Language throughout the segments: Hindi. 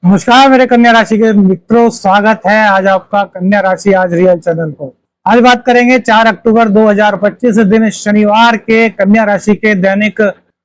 नमस्कार मेरे कन्या राशि के मित्रों, स्वागत है आज आपका कन्या राशि आज रियल चैनल पर। आज बात करेंगे 4 अक्टूबर 2025 दिन शनिवार के कन्या राशि के दैनिक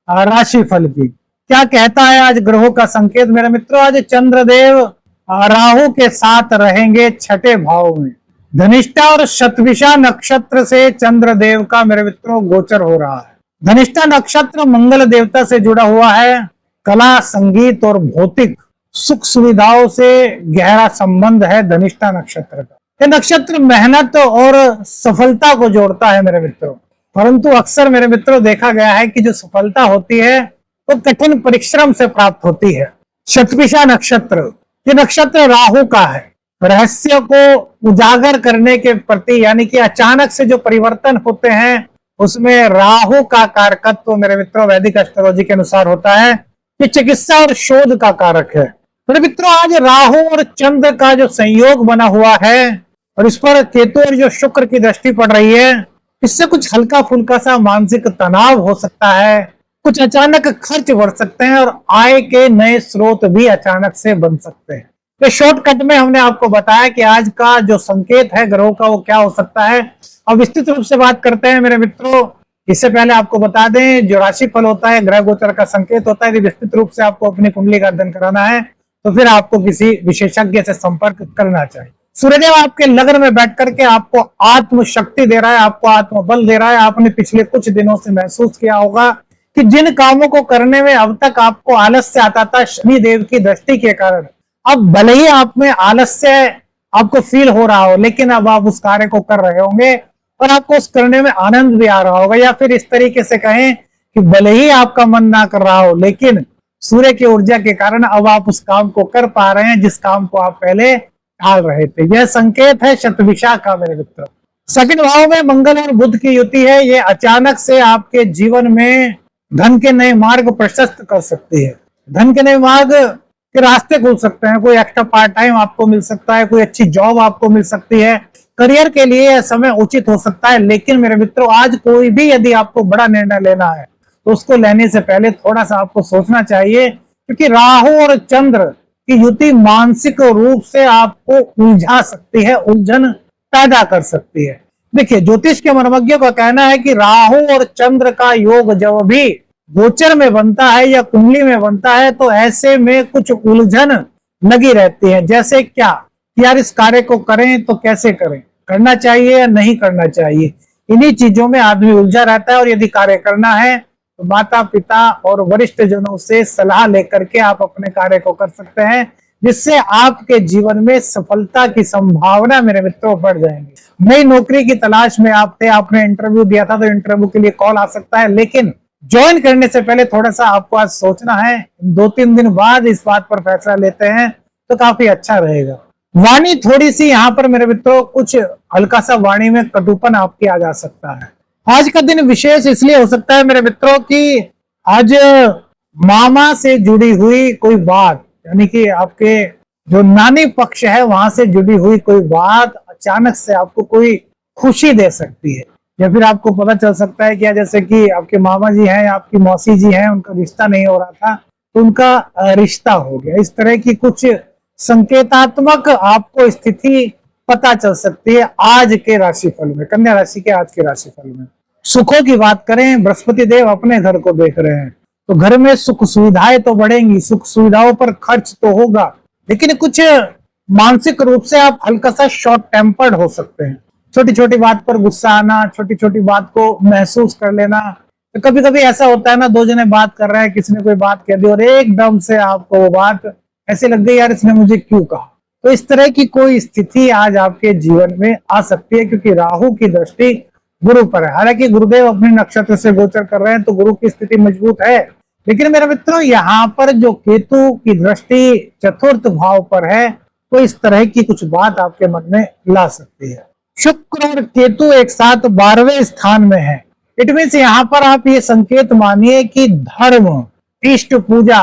राशि फल की। क्या कहता है आज ग्रहों का संकेत मेरे मित्रों। आज चंद्रदेव राहु के साथ रहेंगे छठे भाव में। धनिष्ठा और शतभिषा नक्षत्र से चंद्रदेव का मेरे मित्रों गोचर हो रहा है। धनिष्ठा नक्षत्र मंगल देवता से जुड़ा हुआ है। कला, संगीत और भौतिक सुख सुविधाओं से गहरा संबंध है धनिष्ठा नक्षत्र का। ये नक्षत्र मेहनत और सफलता को जोड़ता है मेरे मित्रों, परंतु अक्सर मेरे मित्रों देखा गया है कि जो सफलता होती है वो तो कठिन परिश्रम से प्राप्त होती है। शतभिषा नक्षत्र, ये नक्षत्र राहु का है। रहस्य को उजागर करने के प्रति, यानी कि अचानक से जो परिवर्तन होते हैं उसमें राहु का कारकत्व मेरे मित्रों वैदिक एस्ट्रोलॉजी के अनुसार होता है कि चिकित्सा और शोध का कारक है। मेरे मित्रों आज राहु और चंद्र का जो संयोग बना हुआ है और इस पर केतु और जो शुक्र की दृष्टि पड़ रही है, इससे कुछ हल्का फुल्का सा मानसिक तनाव हो सकता है। कुछ अचानक खर्च बढ़ सकते हैं और आय के नए स्रोत भी अचानक से बन सकते हैं। तो शॉर्टकट में हमने आपको बताया कि आज का जो संकेत है ग्रहों का वो क्या हो सकता है। अब विस्तृत रूप से बात करते हैं मेरे मित्रों। इससे पहले आपको बता दें, जो राशि फल होता है ग्रह गोचर का संकेत होता है। यदि विस्तृत रूप से आपको अपनी कुंडली का अध्ययन कराना है तो फिर आपको किसी विशेषज्ञ से संपर्क करना चाहिए। सूर्यदेव आपके लग्न में बैठ करके आपको आत्म शक्ति दे रहा है, आपको आत्मबल दे रहा है। आपने पिछले कुछ दिनों से महसूस किया होगा कि जिन कामों को करने में अब तक आपको आलस्य आता था, शनि देव की दृष्टि के कारण अब भले ही आप में आलस्य आपको फील हो रहा हो, लेकिन अब आप उस कार्य को कर रहे होंगे और आपको उस करने में आनंद भी आ रहा होगा। या फिर इस तरीके से कहें कि भले ही आपका मन ना कर रहा हो, लेकिन सूर्य की ऊर्जा के कारण अब आप उस काम को कर पा रहे हैं जिस काम को आप पहले टाल रहे थे। यह संकेत है शतभिषा का मेरे मित्र। सेकंड भाव में मंगल और बुध की युति है। ये अचानक से आपके जीवन में धन के नए मार्ग प्रशस्त कर सकती है। धन के नए मार्ग के रास्ते खुल सकते हैं। कोई एक्स्ट्रा पार्ट टाइम आपको मिल सकता है, कोई अच्छी जॉब आपको मिल सकती है। करियर के लिए यह समय उचित हो सकता है। लेकिन मेरे मित्रों आज कोई भी यदि आपको बड़ा निर्णय लेना है तो उसको लेने से पहले थोड़ा सा आपको सोचना चाहिए, क्योंकि राहु और चंद्र की युति मानसिक रूप से आपको उलझा सकती है, उलझन पैदा कर सकती है। देखिए, ज्योतिष के मर्मज्ञों का कहना है कि राहु और चंद्र का योग जब भी गोचर में बनता है या कुंडली में बनता है तो ऐसे में कुछ उलझन लगी रहती है। जैसे क्या, यार इस कार्य को करें तो कैसे करें, करना चाहिए या नहीं करना चाहिए, इन्हीं चीजों में आदमी उलझा रहता है। और यदि कार्य करना है तो माता पिता और वरिष्ठ जनों से सलाह लेकर के आप अपने कार्य को कर सकते हैं, जिससे आपके जीवन में सफलता की संभावना मेरे मित्रों बढ़ जाएंगी। नई नौकरी की तलाश में आप थे, आपने इंटरव्यू दिया था तो इंटरव्यू के लिए कॉल आ सकता है, लेकिन ज्वाइन करने से पहले थोड़ा सा आपको आज सोचना है। 2-3 दिन बाद इस बात पर फैसला लेते हैं तो काफी अच्छा रहेगा। वाणी थोड़ी सी यहाँ पर मेरे मित्रों कुछ हल्का सा वाणी में कटुपन आपकी आ जा सकता है। आज का दिन विशेष इसलिए हो सकता है मेरे मित्रों कि आज मामा से जुड़ी हुई कोई बात, यानी कि आपके जो नानी पक्ष है वहां से जुड़ी हुई कोई बात अचानक से आपको कोई खुशी दे सकती है। या फिर आपको पता चल सकता है कि जैसे कि आपके मामा जी हैं, आपकी मौसी जी हैं, उनका रिश्ता नहीं हो रहा था तो उनका रिश्ता हो गया। इस तरह की कुछ संकेतात्मक आपको स्थिति पता चल सकती है आज के राशिफल में, कन्या राशि के आज के राशिफल में। सुखों की बात करें, बृहस्पति देव अपने घर को देख रहे हैं तो घर में सुख सुविधाएं तो बढ़ेंगी, सुख सुविधाओं पर खर्च तो होगा, लेकिन कुछ मानसिक रूप से आप हल्का सा शॉर्ट टेम्पर्ड हो सकते हैं। छोटी छोटी बात पर गुस्सा आना, छोटी छोटी बात को महसूस कर लेना। तो कभी कभी ऐसा होता है ना, दो जने बात कर रहे हैं, किसी ने कोई बात कह दी और एकदम से आपको वो बात ऐसे लग गई, यार इसने मुझे क्यों कहा। तो इस तरह की कोई स्थिति आज आपके जीवन में आ सकती है, क्योंकि राहु की दृष्टि गुरु पर है। हालांकि गुरुदेव अपने नक्षत्र से गोचर कर रहे हैं तो गुरु की स्थिति मजबूत है, लेकिन मेरे मित्रों यहाँ पर जो केतु की दृष्टि चतुर्थ भाव पर है तो इस तरह की कुछ बात आपके मन में ला सकती है। शुक्र और केतु एक साथ 12वें स्थान में है। इट मीन्स यहाँ पर आप ये संकेत मानिए कि धर्म, इष्ट पूजा,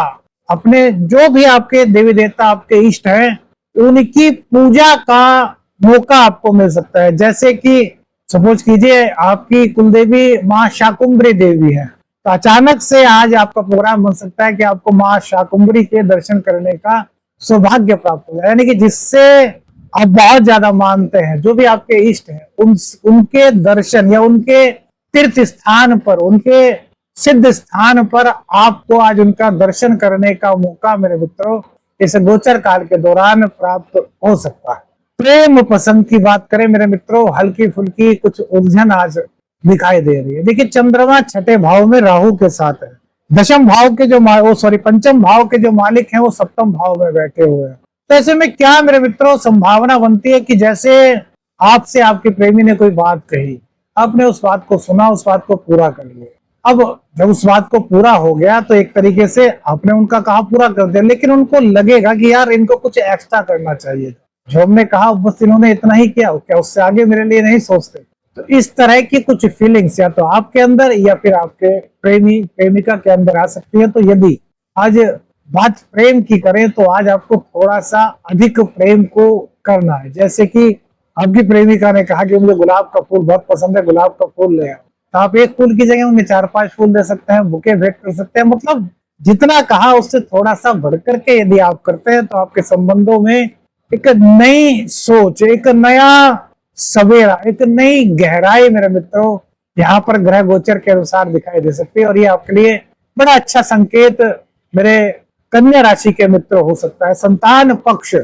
अपने जो भी आपके देवी देवता आपके इष्ट हैं उनकी पूजा का मौका आपको मिल सकता है। जैसे कि सपोज कीजिए आपकी कुलदेवी माँ शाकुंभरी देवी है, तो अचानक से आज आपका प्रोग्राम बन सकता है कि आपको माँ शाकुंभरी के दर्शन करने का सौभाग्य प्राप्त होगा, यानी कि जिससे आप बहुत ज्यादा मानते हैं, जो भी आपके इष्ट हैं, उनके दर्शन या उनके तीर्थ स्थान पर, उनके सिद्ध स्थान पर आपको आज उनका दर्शन करने का मौका मेरे मित्रों इस गोचर काल के दौरान प्राप्त हो सकता है। प्रेम पसंद की बात करें मेरे मित्रों, हल्की फुल्की कुछ उलझन आज दिखाई दे रही है। देखिए चंद्रमा छठे भाव में राहु के साथ है, दशम भाव के जो पंचम भाव के जो मालिक हैं वो सप्तम भाव में बैठे हुए हैं। तो ऐसे में क्या मेरे मित्रों संभावना बनती है कि जैसे आपसे आपके प्रेमी ने कोई बात कही, आपने उस बात को सुना, उस बात को पूरा कर लिया। अब जब उस बात को पूरा हो गया तो एक तरीके से आपने उनका कहा पूरा कर दिया, लेकिन उनको लगेगा कि यार इनको कुछ एक्स्ट्रा करना चाहिए, जो हमने कहा बस इन्होंने इतना ही किया, क्या उससे आगे मेरे लिए नहीं सोचते। तो इस तरह की कुछ फीलिंग्स या तो आपके अंदर या फिर आपके प्रेमी प्रेमिका के अंदर आ सकती है। तो यदि आज बात प्रेम की करें तो आज आपको थोड़ा सा अधिक प्रेम को करना है। जैसे कि आपकी प्रेमिका ने कहा कि मुझे गुलाब का फूल बहुत पसंद है, गुलाब का फूल ले आओ, तो आप एक फूल की जगह उन्हें 4-5 फूल दे सकते हैं, बुके भेंट कर सकते हैं। मतलब जितना कहा उससे थोड़ा सा बढ़ करके यदि आप करते हैं तो आपके संबंधों में एक नई सोच, एक नया सवेरा, एक नई गहराई मेरे मित्रों यहाँ पर ग्रह गोचर के अनुसार दिखाई दे सकती है। और ये आपके लिए बड़ा अच्छा संकेत मेरे कन्या राशि के मित्र हो सकता है। संतान पक्ष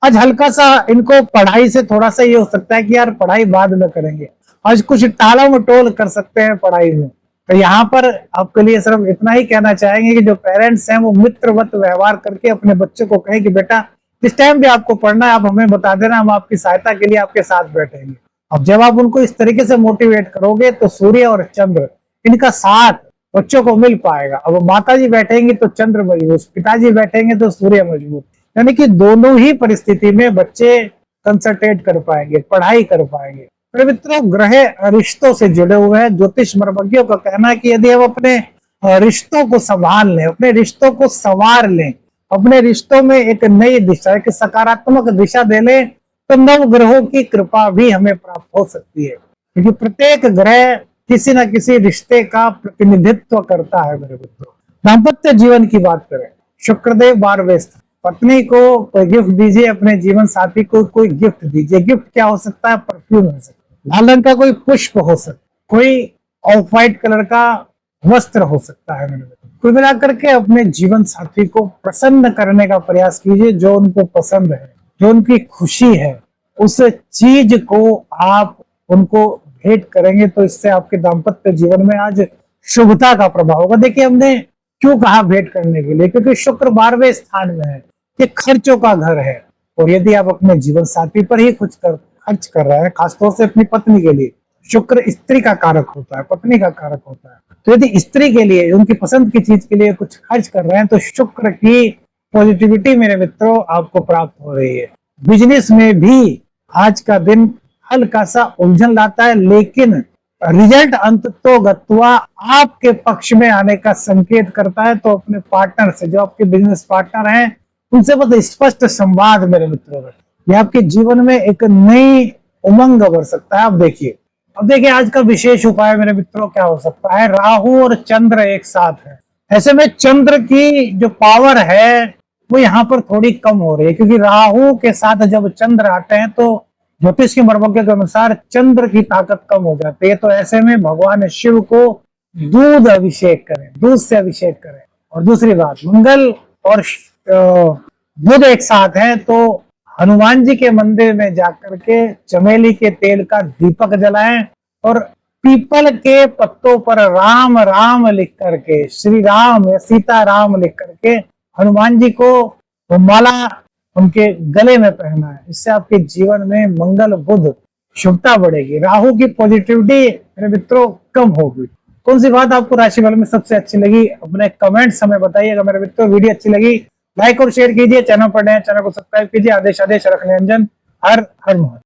आज हल्का सा इनको पढ़ाई से थोड़ा सा ये हो सकता है कि यार पढ़ाई बाद में करेंगे, आज कुछ टाला मटोल कर सकते हैं पढ़ाई में। तो यहाँ पर आपके लिए सिर्फ इतना ही कहना चाहेंगे कि जो पेरेंट्स हैं वो मित्रवत व्यवहार करके अपने बच्चों को कहें कि बेटा इस टाइम भी आपको पढ़ना है, आप हमें बता देना, हम आपकी सहायता के लिए आपके साथ बैठेंगे। अब जब आप उनको इस तरीके से मोटिवेट करोगे तो सूर्य और चंद्र इनका साथ बच्चों को मिल पाएगा। अब माता जी बैठेंगी तो चंद्र मजबूत, पिताजी बैठेंगे तो सूर्य मजबूत, यानी कि दोनों ही परिस्थिति में बच्चे कंसंट्रेट कर पाएंगे, पढ़ाई कर पाएंगे। तो मित्रों ग्रह रिश्तों से जुड़े हुए हैं। ज्योतिष मर्मज्ञों का कहना है कि यदि हम अपने रिश्तों को संभाल लें, अपने रिश्तों को संवार लें, अपने रिश्तों में एक नई दिशा, एक सकारात्मक दिशा दे लें, तो नव ग्रहों की कृपा भी हमें प्राप्त हो सकती है। क्योंकि प्रत्येक ग्रह किसी न किसी रिश्ते का प्रतिनिधित्व करता है मेरे मित्रों। दाम्पत्य जीवन की बात करें, शुक्रदेव 12वें स्थान, पत्नी को कोई गिफ्ट दीजिए, अपने जीवन साथी को कोई गिफ्ट दीजिए। गिफ्ट क्या हो सकता है? परफ्यूम हो सकता है, लाल रंग का कोई पुष्प हो सकता है, कोई ऑफ व्हाइट कलर का वस्त्र हो सकता है मेरे मित्रों। कुल मिलाकर के अपने जीवन साथी को प्रसन्न करने का प्रयास कीजिए। जो उनको पसंद है, जो उनकी खुशी है, उस चीज को आप उनको भेंट करेंगे तो इससे आपके दाम्पत्य जीवन में आज शुभता का प्रभाव होगा। देखिए हमने क्यों कहा भेंट करने के लिए, क्योंकि शुक्र 12वें स्थान में है, ये खर्चों का घर है। और यदि आप अपने जीवन साथी पर ही कुछ खर्च कर रहे हैं, खासतौर से अपनी पत्नी के लिए, शुक्र स्त्री का कारक होता है, पत्नी का कारक होता है। तो यदि स्त्री के लिए उनकी पसंद की चीज के लिए कुछ खर्च कर रहे हैं तो शुक्र की पॉजिटिविटी मेरे मित्रों आपको प्राप्त हो रही है। बिजनेस में भी आज का दिन हल्का सा उलझन लाता है, लेकिन रिजल्ट अंत तो गत्वा आपके पक्ष में आने का संकेत करता है। तो अपने पार्टनर से, जो आपके बिजनेस पार्टनर हैं, उनसे बस स्पष्ट संवाद मेरे मित्रों, ये आपके जीवन में एक नई उमंग भर सकता है। अब देखिए आज का विशेष उपाय मेरे मित्रों क्या हो सकता है? राहु और चंद्र एक साथ है, ऐसे में चंद्र की जो पावर है वो यहाँ पर थोड़ी कम हो रही है, क्योंकि राहु के साथ जब चंद्र आते हैं तो ज्योतिष के मर्मज्ञ के अनुसार चंद्र की ताकत कम हो जाती है। तो ऐसे में भगवान शिव को दूध अभिषेक करें, दूध से अभिषेक करें। और दूसरी बात, मंगल और बुध एक साथ हैं तो हनुमान जी के मंदिर में जाकर के चमेली के तेल का दीपक जलाएं और पीपल के पत्तों पर राम राम लिख करके, श्री राम या सीता राम लिख करके हनुमान जी को वो माला उनके गले में पहना है। इससे आपके जीवन में मंगल बुध शुभता बढ़ेगी, राहु की पॉजिटिविटी मेरे मित्रों कम होगी। कौन सी बात आपको राशिफल में सबसे अच्छी लगी अपने कमेंट्स हमें बताइएगा मेरे मित्रों। वीडियो अच्छी लगी लाइक और शेयर कीजिए, चैनल पर नए चैनल को सब्सक्राइब कीजिए। आदेश रख निरंजन, हर हर महादेव।